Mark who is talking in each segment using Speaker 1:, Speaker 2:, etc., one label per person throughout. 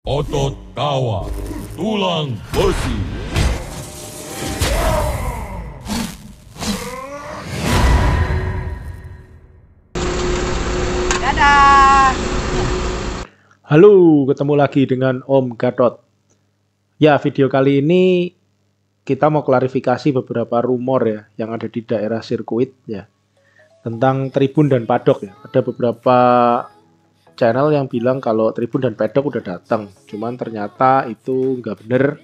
Speaker 1: Otot kawat, tulang besi.
Speaker 2: Dadah.
Speaker 3: Halo, ketemu lagi dengan Om Gatot. Ya, video kali ini kita mau klarifikasi beberapa rumor ya yang ada di daerah sirkuit ya tentang tribun dan paddock ya. Ada beberapa channel yang bilang kalau tribun dan paddock udah datang, cuman ternyata itu nggak bener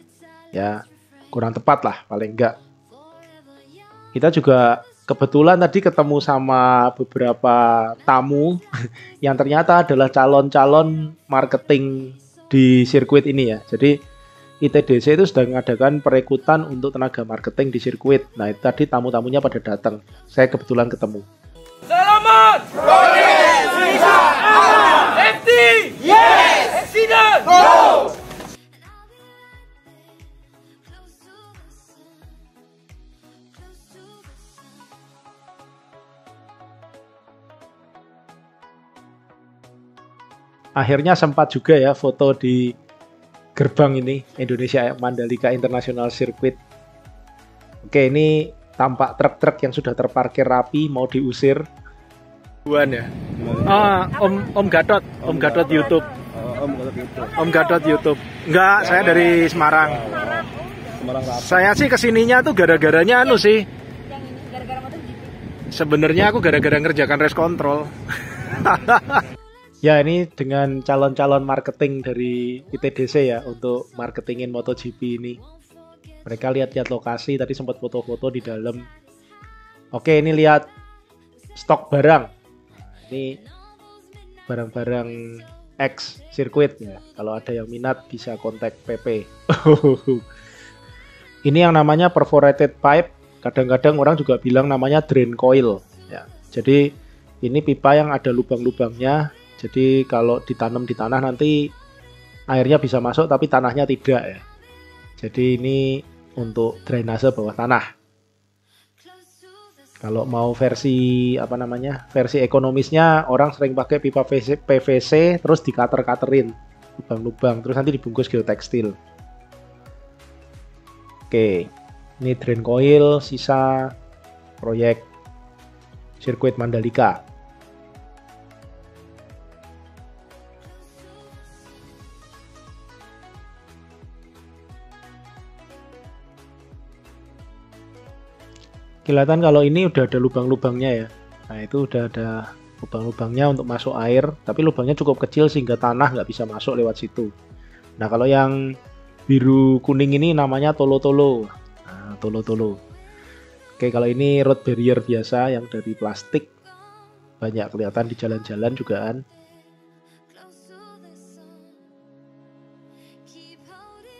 Speaker 3: ya, kurang tepat lah paling enggak. Kita juga kebetulan tadi ketemu sama beberapa tamu yang ternyata adalah calon-calon marketing di sirkuit ini ya. Jadi ITDC itu sedang mengadakan perekrutan untuk tenaga marketing di sirkuit. Nah, itu tadi tamu-tamunya pada datang. Saya kebetulan ketemu.
Speaker 4: Selamat! Progres! Bisa! Aman! FT! Yes! Accident! No!
Speaker 3: Akhirnya sempat juga ya foto di gerbang ini, Indonesia Mandalika International Circuit. Oke, ini tampak truk-truk yang sudah terparkir rapi mau diusir. Buan ya. Om Gatot, Om Gatot YouTube. Om Gatot YouTube. Enggak, saya dari Semarang. Saya sih kesininya tuh gara-garanya anu sih. Sebenarnya aku gara-gara ngerjakan race control. Ya, ini dengan calon-calon marketing dari ITDC ya untuk marketingin MotoGP ini. Mereka lihat-lihat lokasi, tadi sempat foto-foto di dalam. Oke, ini lihat stok barang. Ini barang-barang X sirkuit ya. Kalau ada yang minat bisa kontak PP. Ini yang namanya perforated pipe. Kadang-kadang orang juga bilang namanya drain coil ya. Jadi ini pipa yang ada lubang-lubangnya. Jadi kalau ditanam di tanah nanti airnya bisa masuk tapi tanahnya tidak ya. Jadi ini untuk drainase bawah tanah. Kalau mau versi versi ekonomisnya orang sering pakai pipa PVC terus dikater-katerin lubang-lubang terus nanti dibungkus geotekstil. Oke, ini drain coil sisa proyek sirkuit Mandalika. Kelihatan kalau ini udah ada lubang-lubangnya ya. Nah, itu udah ada lubang-lubangnya untuk masuk air, tapi lubangnya cukup kecil sehingga tanah nggak bisa masuk lewat situ. Nah, kalau yang biru kuning ini namanya tolo-tolo. Nah, tolo-tolo. Oke, kalau ini road barrier biasa yang dari plastik. Banyak kelihatan di jalan-jalan juga kan.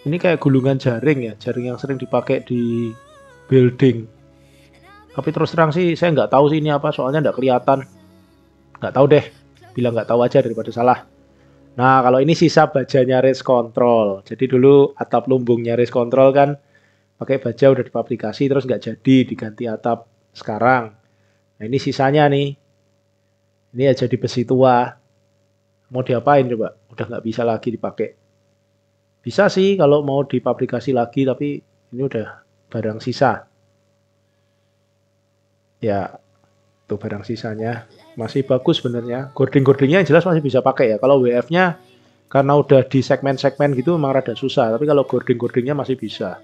Speaker 3: Ini kayak gulungan jaring ya, jaring yang sering dipakai di building. Tapi terus terang sih saya nggak tahu sih ini apa, soalnya nggak kelihatan. Nggak tahu deh, bilang nggak tahu aja daripada salah. Nah, kalau ini sisa bajanya race control. Jadi dulu atap lumbungnya race control kan pakai baja udah dipabrikasi terus nggak jadi diganti atap sekarang. Nah, ini sisanya nih. Ini ya jadi besi tua. Mau diapain coba? Udah nggak bisa lagi dipakai. Bisa sih kalau mau dipabrikasi lagi, tapi ini udah barang sisa. Ya, tuh barang sisanya masih bagus sebenarnya. Gording-gordingnya yang jelas masih bisa pakai ya. Kalau WF-nya karena udah di segmen-segmen gitu memang rada susah. Tapi kalau gording-gordingnya masih bisa.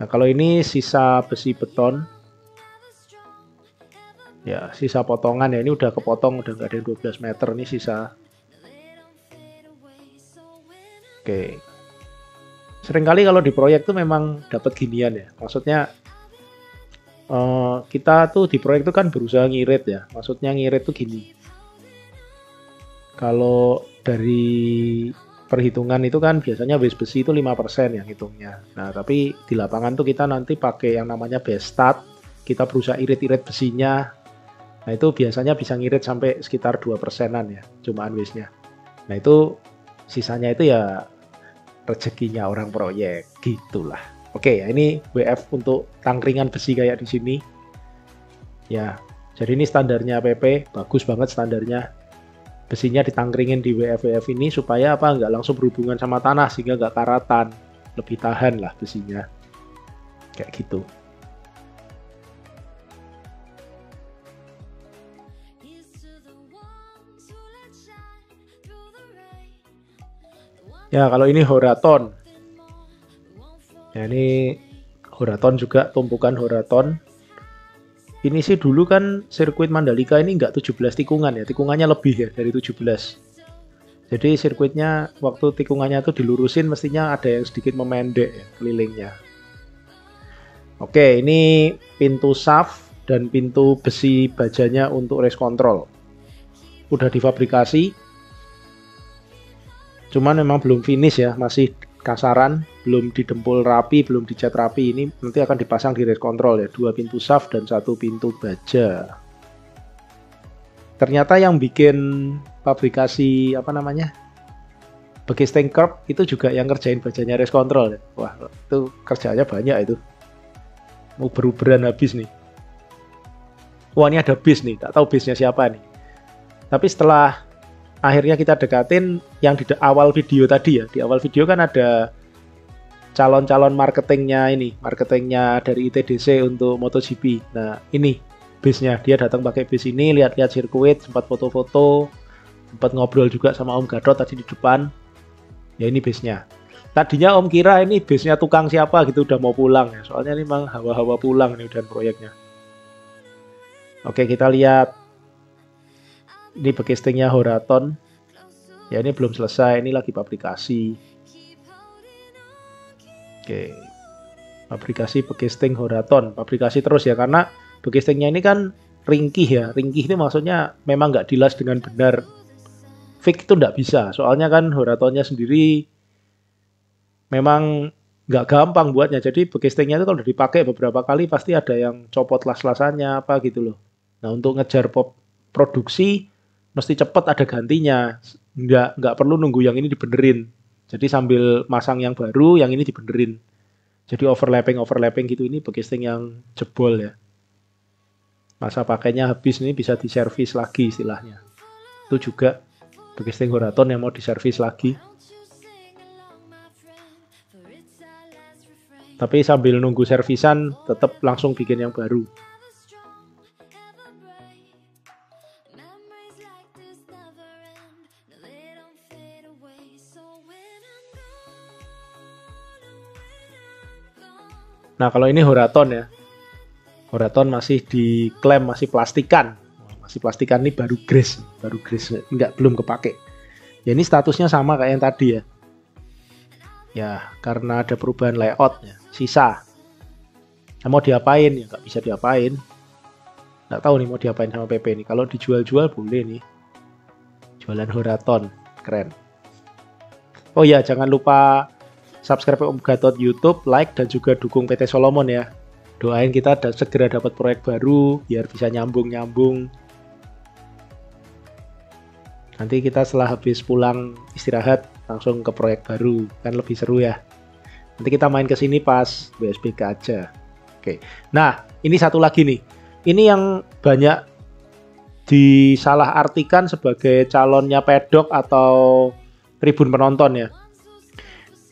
Speaker 3: Nah, kalau ini sisa besi beton. Ya, sisa potongan ya. Ini udah kepotong, udah nggak ada yang 12 meter. Ini sisa. Oke. Seringkali kalau di proyek tuh memang dapat ginian ya. Maksudnya kita tuh di proyek itu kan berusaha ngirit ya. Maksudnya ngirit tuh gini. Kalau dari perhitungan itu kan biasanya waste besi itu 5% yang hitungnya. Nah, tapi di lapangan tuh kita nanti pakai yang namanya bestat. Kita berusaha irit-irit besinya. Nah, itu biasanya bisa ngirit sampai sekitar 2%-an ya, cumaan waste-nya. Nah, itu sisanya itu ya rezekinya orang proyek, gitulah. Oke, ya ini WF untuk tangkringan besi kayak di sini. Ya, jadi ini standarnya PP, bagus banget standarnya. besinya ditangkringin di WF ini supaya apa, nggak langsung berhubungan sama tanah sehingga nggak karatan, lebih tahan lah besinya kayak gitu. Ya kalau ini Horaton, ya ini Horaton juga, tumpukan Horaton. Ini sih dulu kan sirkuit Mandalika ini nggak 17 tikungan ya, tikungannya lebih ya dari 17. Jadi sirkuitnya waktu tikungannya tuh dilurusin mestinya ada yang sedikit memendek ya, kelilingnya. Oke, ini pintu shaft dan pintu besi bajanya untuk race control. Udah difabrikasi. Cuman memang belum finish ya, masih kasaran, belum didempul rapi, belum dicat rapi. Ini nanti akan dipasang di race control ya, 2 pintu shaft dan 1 pintu baja. Ternyata yang bikin pabrikasi apa namanya, Begesting Curb itu juga yang kerjain bajanya race control ya. Wah, itu kerjanya banyak itu. Mau beruberan habis nih. Wah, ini ada bis nih, tak tahu bisnya siapa nih. Tapi setelah akhirnya kita dekatin yang di awal video tadi ya, di awal video kan ada calon-calon marketingnya ini, marketingnya dari ITDC untuk MotoGP. Nah ini bisnya, dia datang pakai bis ini, lihat-lihat sirkuit, sempat foto-foto, sempat ngobrol juga sama Om Gadot tadi di depan. Ya ini bisnya. Tadinya Om kira ini bisnya tukang siapa gitu, udah mau pulang ya, soalnya ini memang hawa-hawa pulang nih udah proyeknya. Oke, kita lihat. Ini Begestingnya Horaton. Ya ini belum selesai, ini lagi pabrikasi. Oke. Pabrikasi Begesting Horaton. Pabrikasi terus ya, karena Begestingnya ini kan ringkih ya. Ringkih ini maksudnya memang nggak dilas dengan benar. Fix itu nggak bisa. Soalnya kan Horatonnya sendiri memang nggak gampang buatnya. Jadi Begestingnya itu kalau udah dipakai beberapa kali pasti ada yang copot las-lasannya apa gitu loh. Nah untuk ngejar produksi mesti cepet ada gantinya, nggak perlu nunggu yang ini dibenerin. Jadi sambil masang yang baru, yang ini dibenerin. Jadi overlapping gitu, ini Begesting yang jebol ya. Masa pakainya habis, ini bisa diservis lagi istilahnya. Itu juga Begesting Horaton yang mau diservis lagi. Tapi sambil nunggu servisan tetap langsung bikin yang baru. Nah kalau ini Horaton ya, Horaton masih diklaim masih plastikan, ini baru grease, belum kepake. Ya ini statusnya sama kayak yang tadi ya. Ya karena ada perubahan layout ya, sisa. Nah, mau diapain ya nggak bisa diapain. Nggak tahu nih mau diapain sama PP nih. Kalau dijual-jual boleh nih. Jualan Horaton, keren. Oh ya jangan lupa subscribe Om Gadot YouTube, like, dan juga dukung PT Solomon ya. Doain kita segera dapat proyek baru, biar bisa nyambung-nyambung. Nanti kita setelah habis pulang istirahat, langsung ke proyek baru. Kan lebih seru ya. Nanti kita main ke sini pas WSBK aja. Oke. Nah, ini satu lagi nih. Ini yang banyak disalahartikan sebagai calonnya pedok atau tribun penonton ya.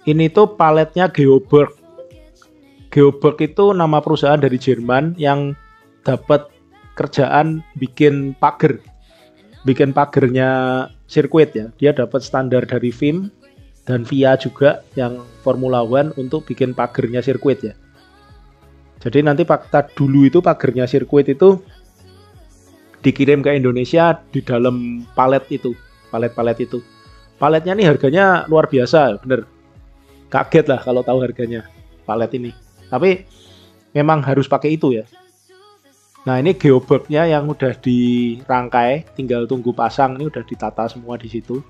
Speaker 3: Ini tuh paletnya Geoberg. Geoberg itu nama perusahaan dari Jerman yang dapat kerjaan bikin pagar. Bikin pagernya sirkuit ya. Dia dapat standar dari FIM dan VIA juga yang Formula One untuk bikin pagernya sirkuit ya. Jadi nanti dulu itu pagernya sirkuit itu dikirim ke Indonesia di dalam palet itu. Palet-palet itu. Paletnya nih harganya luar biasa, bener. Kaget lah kalau tahu harganya palet ini. Tapi memang harus pakai itu ya. Nah ini geobergnya yang udah dirangkai, tinggal tunggu pasang. Ini udah ditata semua di situ.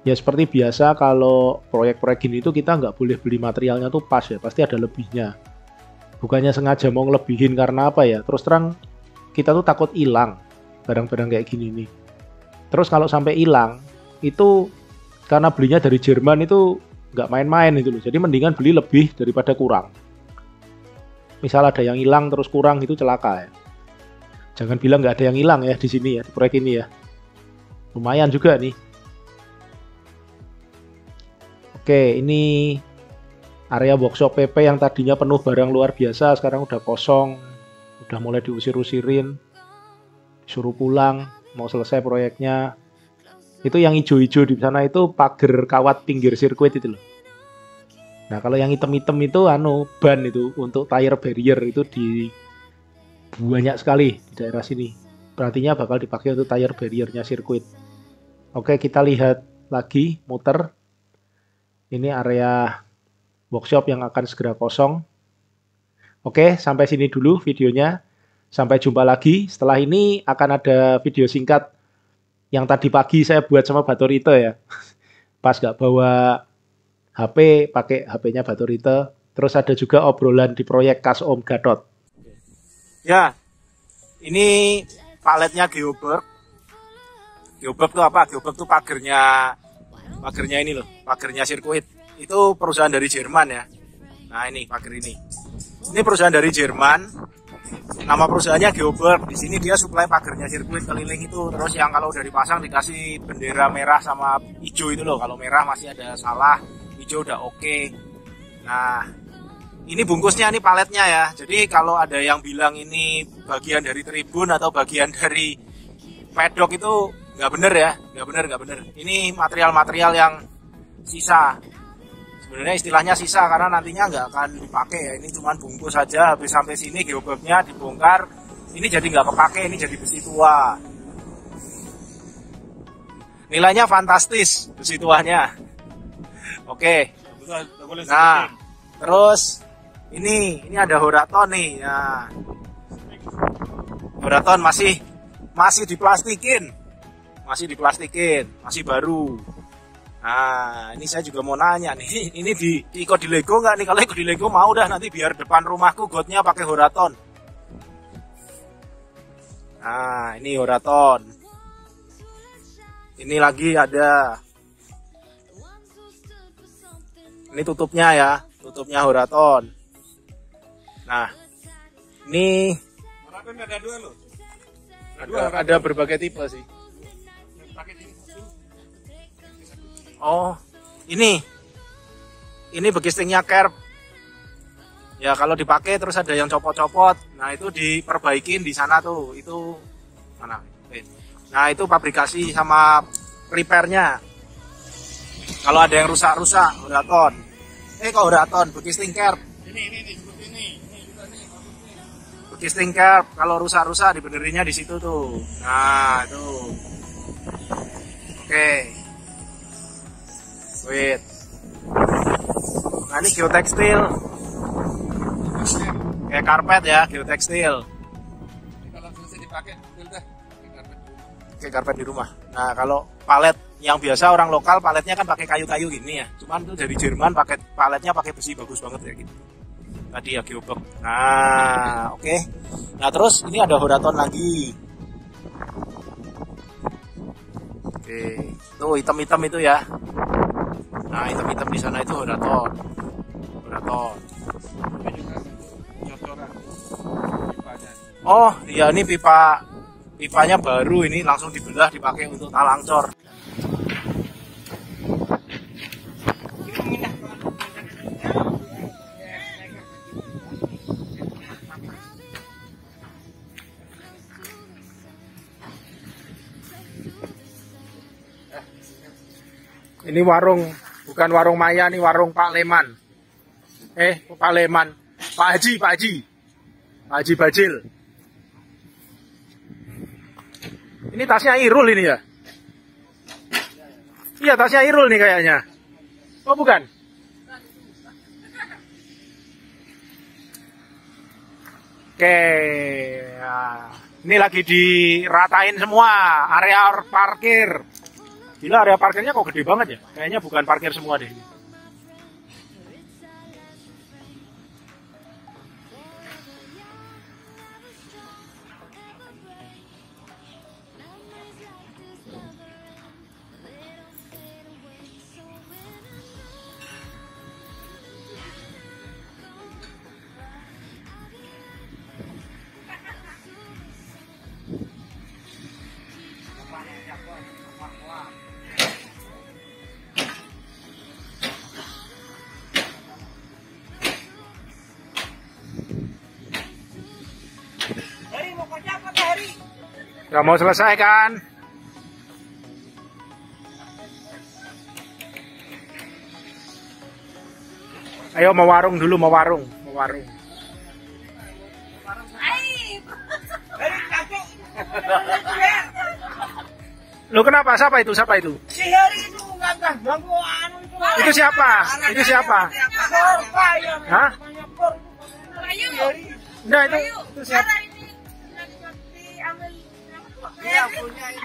Speaker 3: Ya seperti biasa kalau proyek-proyek gini itu kita nggak boleh beli materialnya tuh pas ya. Pasti ada lebihnya. Bukannya sengaja mau ngelebihin karena apa ya. Terus terang kita tuh takut hilang barang-barang kayak gini nih. Terus kalau sampai hilang itu karena belinya dari Jerman itu nggak main-main itu loh. Jadi mendingan beli lebih daripada kurang. Misal ada yang hilang terus kurang itu celaka ya. Jangan bilang nggak ada yang hilang ya di sini ya, di proyek ini ya. Lumayan juga nih. Oke, ini area workshop PP yang tadinya penuh barang luar biasa, sekarang udah kosong. Udah mulai diusir-usirin. Disuruh pulang, mau selesai proyeknya. Itu yang hijau-hijau di sana itu pagar kawat pinggir sirkuit itu loh. Nah, kalau yang hitam-hitam itu ban itu untuk tire barrier itu di banyak sekali di daerah sini. Berartinya bakal dipakai untuk tire barriernya sirkuit. Oke, kita lihat lagi muter. Ini area workshop yang akan segera kosong. Oke, sampai sini dulu videonya. Sampai jumpa lagi. Setelah ini akan ada video singkat yang tadi pagi saya buat sama Batorite ya. Pas nggak bawa HP, pakai HP-nya Batorite. Terus ada juga obrolan di proyek Kas Om Gatot.
Speaker 2: Ya, ini paletnya Geoberg. Geoberg itu apa? Geoberg itu pagernya ini loh, pagernya sirkuit. Itu perusahaan dari Jerman ya. Nah ini pagar ini. Ini perusahaan dari Jerman. Nama perusahaannya Geoberg. Di sini dia suplai pagernya sirkuit keliling itu. Terus yang kalau udah dipasang dikasih bendera merah sama hijau itu loh. Kalau merah masih ada salah, hijau udah oke. Nah, ini bungkusnya, ini paletnya ya. Jadi kalau ada yang bilang ini bagian dari tribun atau bagian dari pedok itu nggak bener ya, nggak bener. Ini material-material yang sisa. Sebenarnya istilahnya sisa karena nantinya nggak akan dipakai ya. Ini cuma bungkus saja. Habis sampai sini geobergnya dibongkar. Ini jadi nggak kepake, ini jadi besi tua. Nilainya fantastis besi tuanya. Oke. Nah, terus ini ada Horaton nih. Nah, Horaton masih diplastikin. Masih baru. Nah, ini saya juga mau nanya nih, ini ikut di Lego nggak nih? Kalau ikut di Lego mau dah, nanti biar depan rumahku godnya pakai Horaton. Nah, ini Horaton. Ini lagi ada. Ini tutupnya ya, tutupnya Horaton. Nah, ini ada berbagai tipe sih. Oh, ini bekistingnya kerb. Ya kalau dipakai terus ada yang copot-copot. Nah itu diperbaikin di sana tuh. Itu mana? Nah itu pabrikasi sama repairnya. Kalau ada yang rusak-rusak, Horaton. Kok Horaton, bekisting kerb. Ini. Bekisting kerb. Kalau rusak-rusak dibenerinnya di situ tuh. Nah itu. Oke. Wait. Nah ini geotekstil. Kayak karpet ya, geotekstil. Kalau selesai dipakai, kayak karpet di rumah. Nah kalau palet yang biasa orang lokal paletnya kan pakai kayu-kayu gini ya. Cuman itu dari Jerman pakai paletnya pakai besi bagus banget ya gitu. Tadi ya geoberg. Nah oke. Nah terus ini ada Horaton lagi. Oke. Tuh hitam-hitam itu ya. Nah hitam-hitam di sana itu Horaton. Oh iya ini pipanya baru, ini langsung dibelah dipakai untuk talangcor. Ini warung, bukan warung Maya, ini warung Pak Leman. Pak Leman, Pak Haji Bajil. Ini tasnya Irul ini ya? Iya tasnya Irul nih kayaknya. Oh bukan? Oke, ini lagi diratain semua area parkir. Gila area parkirnya kok gede banget ya? Kayaknya bukan parkir semua deh. Gak mau selesai kan? Ayo mau warung dulu, mau warung. Lu kenapa? Siapa itu?
Speaker 5: Si Heri itu nggak ganggu anu itu.
Speaker 2: Itu siapa? Hah? Enggak, itu siapa?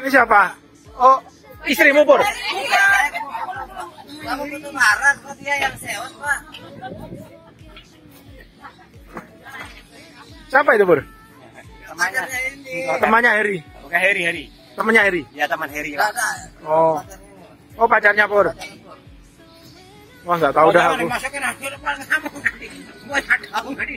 Speaker 2: Ini siapa? Oh, istrimu Pur?
Speaker 5: Kamu itu marah, kok dia yang sewot, Pak?
Speaker 2: Siapa itu Pur?
Speaker 5: Temannya ini.
Speaker 2: Temannya Heri.
Speaker 6: Bukan Heri.
Speaker 2: Temannya Heri.
Speaker 6: Ya teman Heri.
Speaker 2: Oh. Oh, pacarnya Pur. Wah, nggak tahu dah aku.
Speaker 5: Masukin akhir depan kamu. Gua enggak tahu tadi.